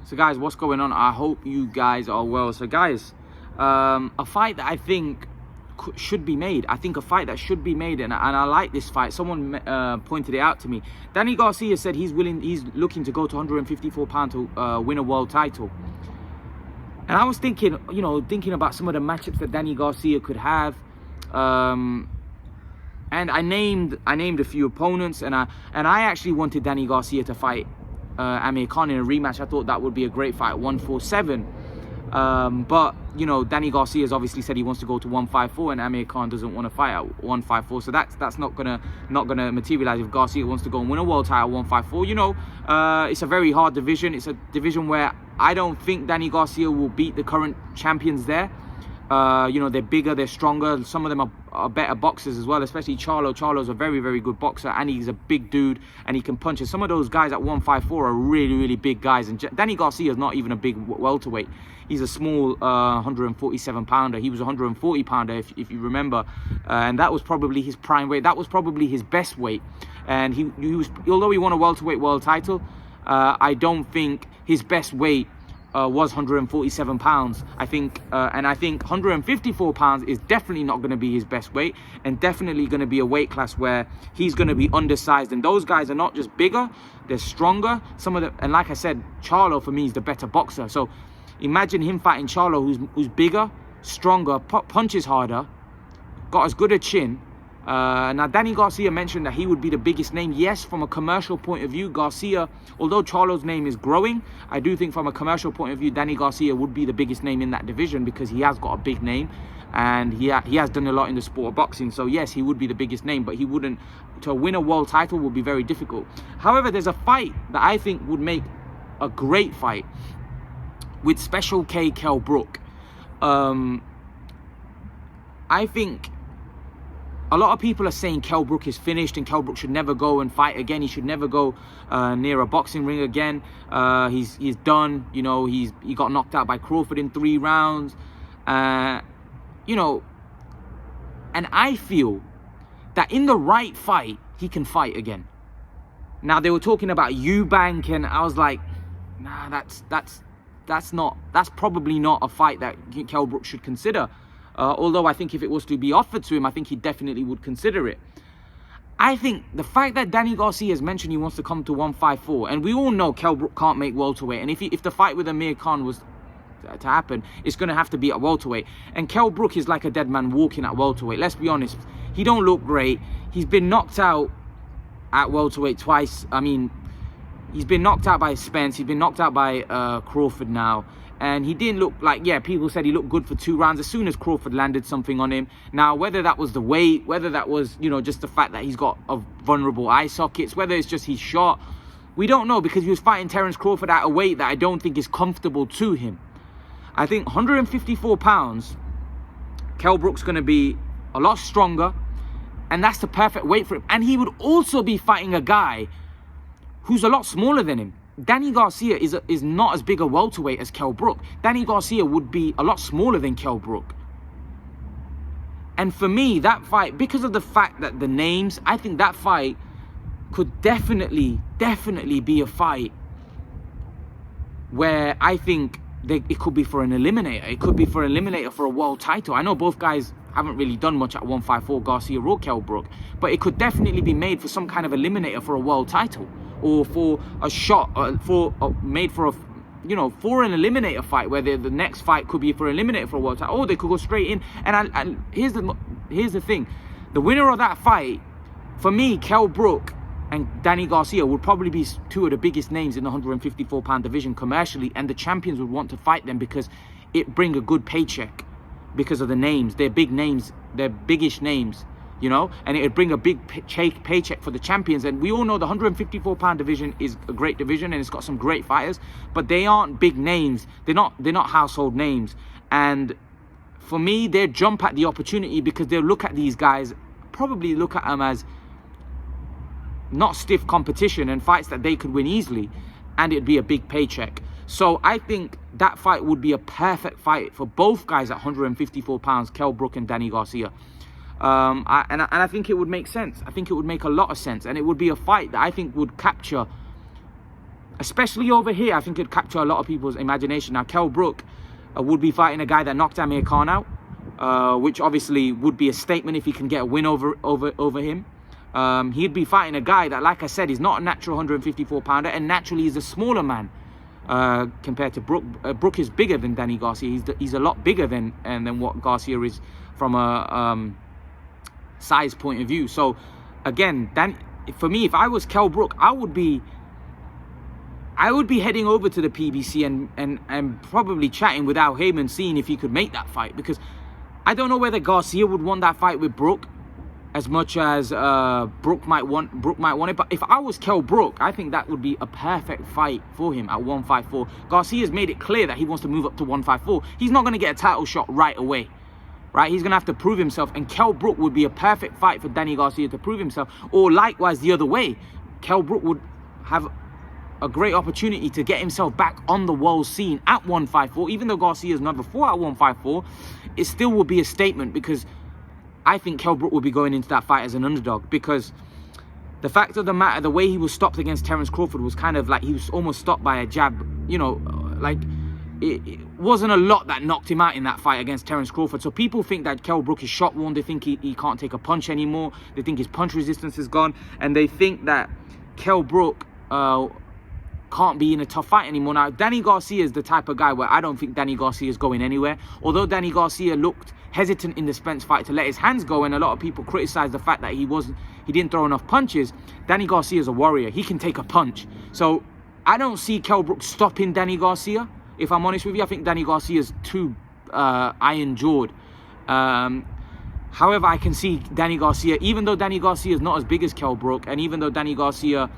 So guys, what's going on? I hope you guys are well. So guys, a fight that I think should be made. I think a fight that should be made, and I like this fight. Someone pointed it out to me. Danny Garcia said he's looking to go to 154 pounds to win a world title. And I was thinking, thinking about some of the matchups that Danny Garcia could have. And I named a few opponents, and I actually wanted Danny Garcia to fight Amir Khan in a rematch. I thought that would be a great fight, 147. But Danny Garcia has obviously said he wants to go to 154, and Amir Khan doesn't want to fight at 154. So that's not gonna materialize if Garcia wants to go and win a world title at 154. It's a very hard division. It's a division where I don't think Danny Garcia will beat the current champions there. They're bigger, they're stronger. Some of them are better boxers as well, especially Charlo. Charlo's a very, very good boxer, and he's a big dude, and he can punch. And some of those guys at 154 are really, really big guys. And Danny Garcia is not even a big welterweight. He's a small 147 pounder. He was a 140 pounder, if you remember. And that was probably his prime weight. That was probably his best weight. And he was, although he won a welterweight world title, I don't think his best weight was 147 pounds. I think 154 pounds is definitely not going to be his best weight, and definitely going to be a weight class where he's going to be undersized. And those guys are not just bigger, they're stronger. And like I said, Charlo for me is the better boxer. So imagine him fighting Charlo, who's bigger, stronger, punches harder, got as good a chin. Now, Danny Garcia mentioned that he would be the biggest name. Yes, from a commercial point of view, Garcia, although Charlo's name is growing, I do think from a commercial point of view, Danny Garcia would be the biggest name in that division because he has got a big name, and he has done a lot in the sport of boxing. So yes, he would be the biggest name, but he wouldn't, to win a world title would be very difficult. However, there's a fight that I think would make a great fight with Special K Kell Brook. I think a lot of people are saying Kell Brook is finished and Kell Brook should never go and fight again. He should never go near a boxing ring again. He's done. He got knocked out by Crawford in 3 rounds. And I feel that in the right fight, he can fight again. Now, they were talking about Eubank, and I was like, nah, that's probably not a fight that Kell Brook should consider. Although I think if it was to be offered to him, I think he definitely would consider it. I think the fact that Danny Garcia has mentioned he wants to come to 154, and we all know Kell Brook can't make welterweight, and if the fight with Amir Khan was to happen, it's going to have to be at welterweight. And Kell Brook is like a dead man walking at welterweight. Let's be honest. He don't look great. He's been knocked out at welterweight twice. I mean, he's been knocked out by Spence. He's been knocked out by Crawford now. And he didn't look like, people said he looked good for 2 rounds as soon as Crawford landed something on him. Now, whether that was the weight, whether that was, just the fact that he's got vulnerable eye sockets, whether it's just his shot, we don't know, because he was fighting Terence Crawford at a weight that I don't think is comfortable to him. I think 154 pounds, Kell Brook's going to be a lot stronger, and that's the perfect weight for him. And he would also be fighting a guy who's a lot smaller than him. Danny Garcia is not as big a welterweight as Kell Brook. Danny Garcia would be a lot smaller than Kell Brook. And for me, that fight, because of the fact that the names, I think that fight could definitely be a fight where I think it could be for an eliminator. It could be for an eliminator for a world title. I know both guys haven't really done much at 154, Garcia or Kell Brook, but it could definitely be made for some kind of eliminator for a world title, or for a shot, made for for an eliminator fight, where the next fight could be for an eliminator for a world title, or they could go straight in. And here's the thing, the winner of that fight, for me, Kell Brook and Danny Garcia would probably be 2 of the biggest names in the 154 pound division commercially, and the champions would want to fight them because it bring a good paycheck because of the names. They're big names, they're biggish names, and it would bring a big paycheck for the champions. And we all know the 154 pound division is a great division, and it's got some great fighters, but they aren't big names. They're not household names. And for me, they'll jump at the opportunity because they'll look at these guys, probably look at them as not stiff competition and fights that they could win easily, and it'd be a big paycheck. So I think that fight would be a perfect fight for both guys at 154 pounds, Kell Brook and Danny Garcia. I think it would make sense. I think it would make a lot of sense, and it would be a fight that I think would capture especially over here, I think it'd capture a lot of people's imagination. Now, Kell Brook would be fighting a guy that knocked Amir Khan out, which obviously would be a statement if he can get a win over him. He'd be fighting a guy that, like I said, is not a natural 154 pounder, and naturally is a smaller man compared to Brook. Brook is bigger than Danny Garcia. He's a lot bigger than what Garcia is from a size point of view. So again, for me, if I was Kell Brook, I would be heading over to the PBC and probably chatting with Al Heyman, seeing if he could make that fight, because I don't know whether Garcia would want that fight with Brook as much as Brook might want it. But if I was Kell Brook, I think that would be a perfect fight for him at 154. Garcia's made it clear that he wants to move up to 154. He's not going to get a title shot right away, right? He's going to have to prove himself, and Kell Brook would be a perfect fight for Danny Garcia to prove himself. Or likewise the other way, Kell Brook would have a great opportunity to get himself back on the world scene at 154. Even though Garcia's never fought at 154, it still would be a statement, because I think Kell Brook will be going into that fight as an underdog, because the fact of the matter, the way he was stopped against Terence Crawford was kind of like he was almost stopped by a jab. You know, like it wasn't a lot that knocked him out in that fight against Terence Crawford. So people think that Kell Brook is shot worn. They think he can't take a punch anymore. They think his punch resistance is gone, and they think that Kell Brook can't be in a tough fight anymore. Now, Danny Garcia is the type of guy where I don't think Danny Garcia is going anywhere. Although Danny Garcia looked hesitant in the Spence fight to let his hands go, and a lot of people criticize the fact that he didn't throw enough punches. Danny Garcia is a warrior. He can take a punch. So I don't see Kell Brook stopping Danny Garcia. If I'm honest with you, I think Danny Garcia is too iron-jawed. However, I can see Danny Garcia, even though Danny Garcia is not as big as Kell Brook, and even though Danny Garcia,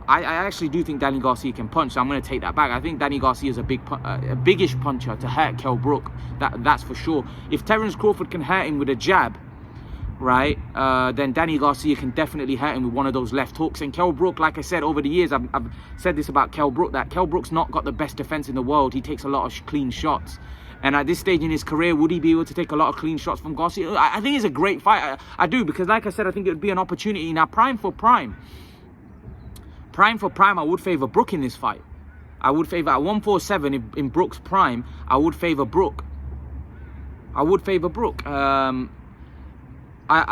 I actually do think Danny Garcia can punch, so I'm going to take that back. I think Danny Garcia is a biggish puncher to hurt Kell Brook. That's for sure. If Terence Crawford can hurt him with a jab, right, then Danny Garcia can definitely hurt him with one of those left hooks. And Kell Brook, like I said, over the years, I've said this about Kell Brook, that Kell Brook's not got the best defense in the world. He takes a lot of clean shots. And at this stage in his career, would he be able to take a lot of clean shots from Garcia? I think it's a great fight. I do, because like I said, I think it would be an opportunity. Now, prime for prime, I would favor Brook in this fight. I would favor at 147 in Brook's prime. I would favor Brook. I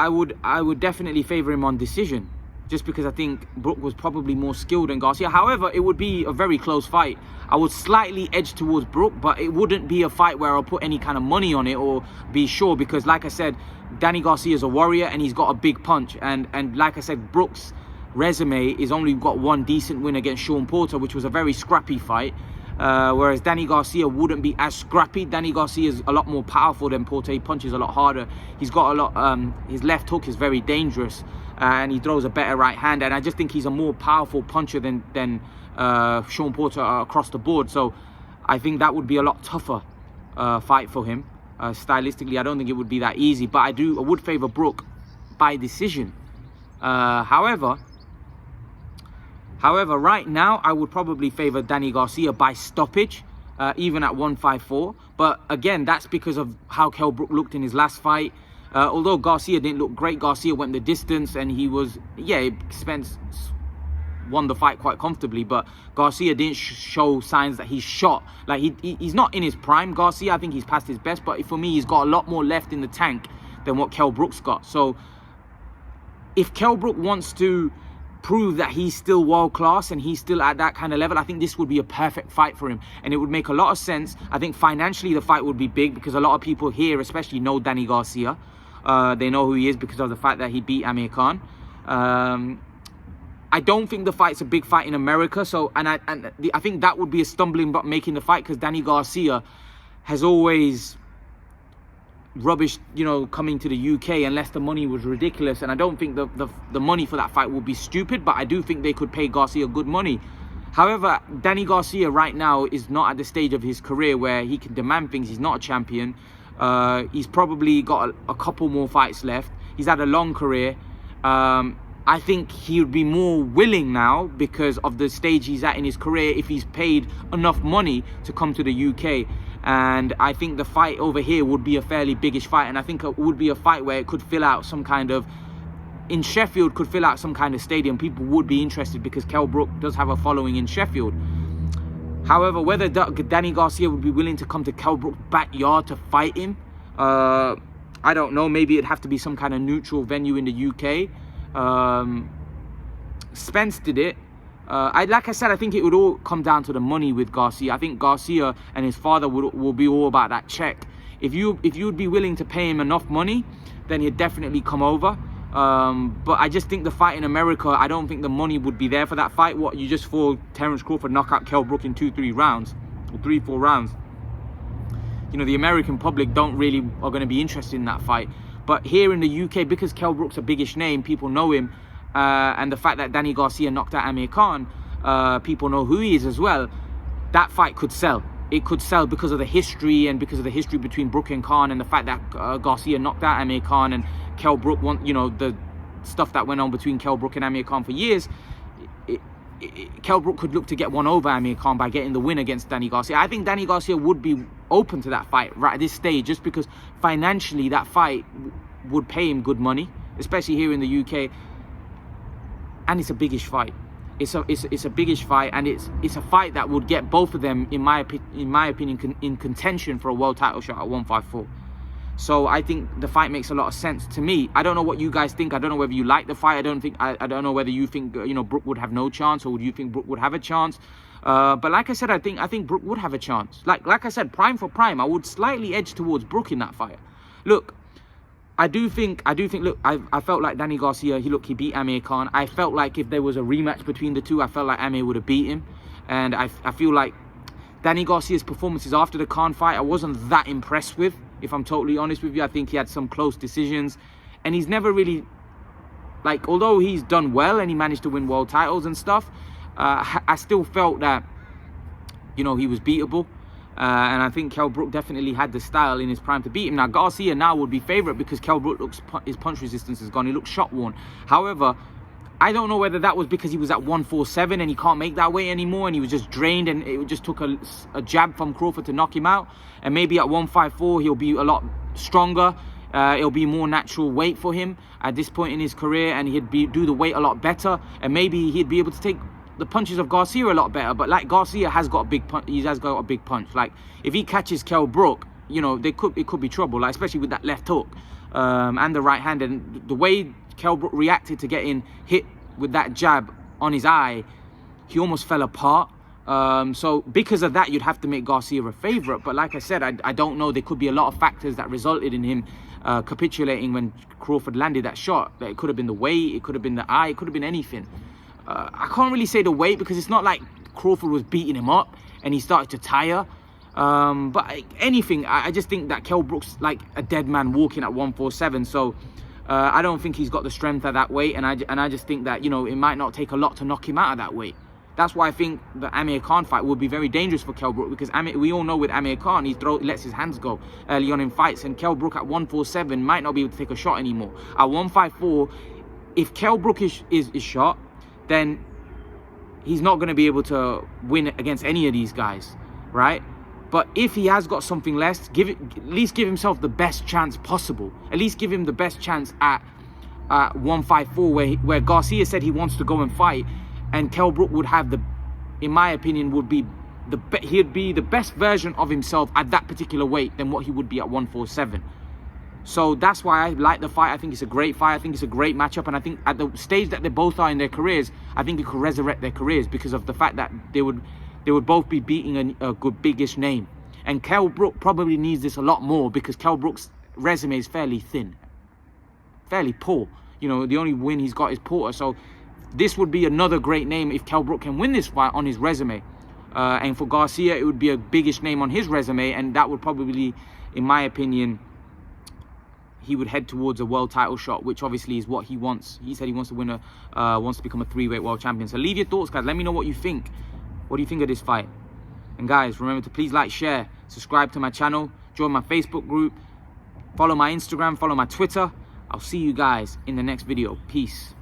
would definitely favor him on decision, just because I think Brook was probably more skilled than Garcia. However, it would be a very close fight. I would slightly edge towards Brook, but it wouldn't be a fight where I'll put any kind of money on it or be sure, because like I said, Danny Garcia is a warrior and he's got a big punch. And like I said, Brook's resume is only got one decent win against Sean Porter, which was a very scrappy fight, whereas Danny Garcia wouldn't be as scrappy. Danny Garcia is a lot more powerful than Porter. He punches a lot harder. He's got a lot, his left hook is very dangerous, and he throws a better right hand, and I just think he's a more powerful puncher than Sean Porter across the board. So I think that would be a lot tougher fight for him. Stylistically, I don't think it would be that easy, but I would favor Brook by decision. However, right now, I would probably favor Danny Garcia by stoppage, even at 154. But again, that's because of how Kell Brook looked in his last fight. Although Garcia didn't look great, Garcia went the distance, and Spence won the fight quite comfortably. But Garcia didn't show signs that he's shot. Like, he's not in his prime, Garcia. I think he's past his best. But for me, he's got a lot more left in the tank than what Kell Brook's got. So if Kell Brook wants to prove that he's still world class and he's still at that kind of level, I think this would be a perfect fight for him, and it would make a lot of sense. I think financially the fight would be big, because a lot of people here especially know Danny Garcia. They know who he is because of the fact that he beat Amir Khan. I don't think the fight's a big fight in America, so I think that would be a stumbling block making the fight, because Danny Garcia has always rubbish, coming to the UK unless the money was ridiculous. And I don't think the money for that fight would be stupid, but I do think they could pay Garcia good money. However, Danny Garcia right now is not at the stage of his career where he can demand things. He's not a champion. He's probably got a couple more fights left. He's had a long career. I think he would be more willing now, because of the stage he's at in his career, if he's paid enough money to come to the UK. And I think the fight over here would be a fairly biggish fight, and I think it would be a fight where it could fill out some kind of in Sheffield could fill out some kind of stadium. People would be interested because Kell Brook does have a following in Sheffield. However, whether Danny Garcia would be willing to come to Kell Brook's backyard to fight him, I don't know. Maybe it'd have to be some kind of neutral venue in the UK. Spence did it. Like I said, I think it would all come down to the money with Garcia. I think Garcia and his father will be all about that check. If you'd be willing to pay him enough money, then he'd definitely come over. But I just think the fight in America, I don't think the money would be there for that fight. What, you just saw Terence Crawford knock out Kell Brook in 2-3 rounds, or 3-4 rounds. You know, the American public are going to be interested in that fight. But here in the UK, because Kell Brook's a biggish name, people know him, and the fact that Danny Garcia knocked out Amir Khan, people know who he is as well. That fight could sell. It could sell because of the history, and because of the history between Brook and Khan, and the fact that Garcia knocked out Amir Khan, and Kell Brook, you know, the stuff that went on between Kell Brook and Amir Khan for years. Kell Brook could look to get one over Amir Khan by getting the win against Danny Garcia. I think Danny Garcia would be open to that fight right at this stage, just because financially that fight would pay him good money, especially here in the UK. And it's a biggish fight. It's a biggish fight, and it's a fight that would get both of them, in my opinion, in contention for a world title shot at 154. So I think the fight makes a lot of sense to me. I don't know what you guys think. I don't know whether you like the fight. I don't know whether you think, you know, Brook would have no chance, or would you think Brook would have a chance? But like I said, I think Brook would have a chance. Like I said, prime for prime, I would slightly edge towards Brook in that fight. Look, I do think. Look, I felt like Danny Garcia. He beat Amir Khan. I felt like if there was a rematch between the two, I felt like Amir would have beat him. And I feel like Danny Garcia's performances after the Khan fight, I wasn't that impressed with. If I'm totally honest with you, I think he had some close decisions, and he's never really, like, although he's done well and he managed to win world titles and stuff, I still felt that, you know, he was beatable. And I think Kell Brook definitely had the style in his prime to beat him. Now, Garcia now would be favourite because Kell Brook his punch resistance is gone. He looks shot worn. However, I don't know whether that was because he was at 147 and he can't make that weight anymore, and he was just drained, and it just took a jab from Crawford to knock him out. And maybe at 154 he'll be a lot stronger. It'll be more natural weight for him at this point in his career, and he'd do the weight a lot better, and maybe he'd be able to take the punches of Garcia a lot better. But like, Garcia has got a big punch. He has got a big punch. Like, if he catches Kell Brook, you know, it could be trouble. Like, especially with that left hook and the right hand, and the way Kell Brook reacted to getting hit with that jab on his eye, he almost fell apart. So because of that, you'd have to make Garcia a favourite. But like I said, I don't know. There could be a lot of factors that resulted in him capitulating when Crawford landed that shot. Like, it could have been the weight, it could have been the eye, it could have been anything. I can't really say the weight, because it's not like Crawford was beating him up and he started to tire. But anything, I just think that Kell Brook's like a dead man walking at 147. So I don't think he's got the strength at that weight, and I just think that, you know, it might not take a lot to knock him out of that weight. That's why I think the Amir Khan fight would be very dangerous for Kell Brook, because we all know with Amir Khan, he lets his hands go early on in fights, and Kell Brook at 147 might not be able to take a shot anymore. At 154, if Kell Brook is shot, then he's not going to be able to win against any of these guys, right? But if he has got something less, at least give himself the best chance possible. At least give him the best chance at 154, where Garcia said he wants to go and fight, and Kell Brook would have in my opinion, he'd be the best version of himself at that particular weight than what he would be at 147. So that's why I like the fight. I think it's a great fight. I think it's a great matchup, and I think at the stage that they both are in their careers, I think it could resurrect their careers because of the fact that they would both be beating a good biggish name. And Kell Brook probably needs this a lot more, because Kell Brook's resume is fairly thin, fairly poor. You know, the only win he's got is Porter. So this would be another great name if Kell Brook can win this fight on his resume. And for Garcia, it would be a biggish name on his resume, and that would probably, in my opinion, he would head towards a world title shot, which obviously is what he wants. He said he wants to win wants to become a 3-weight world champion. So leave your thoughts, guys. Let me know what you think. What do you think of this fight? And guys, remember to please like, share, subscribe to my channel, join my Facebook group, follow my Instagram, follow my Twitter. I'll see you guys in the next video. Peace.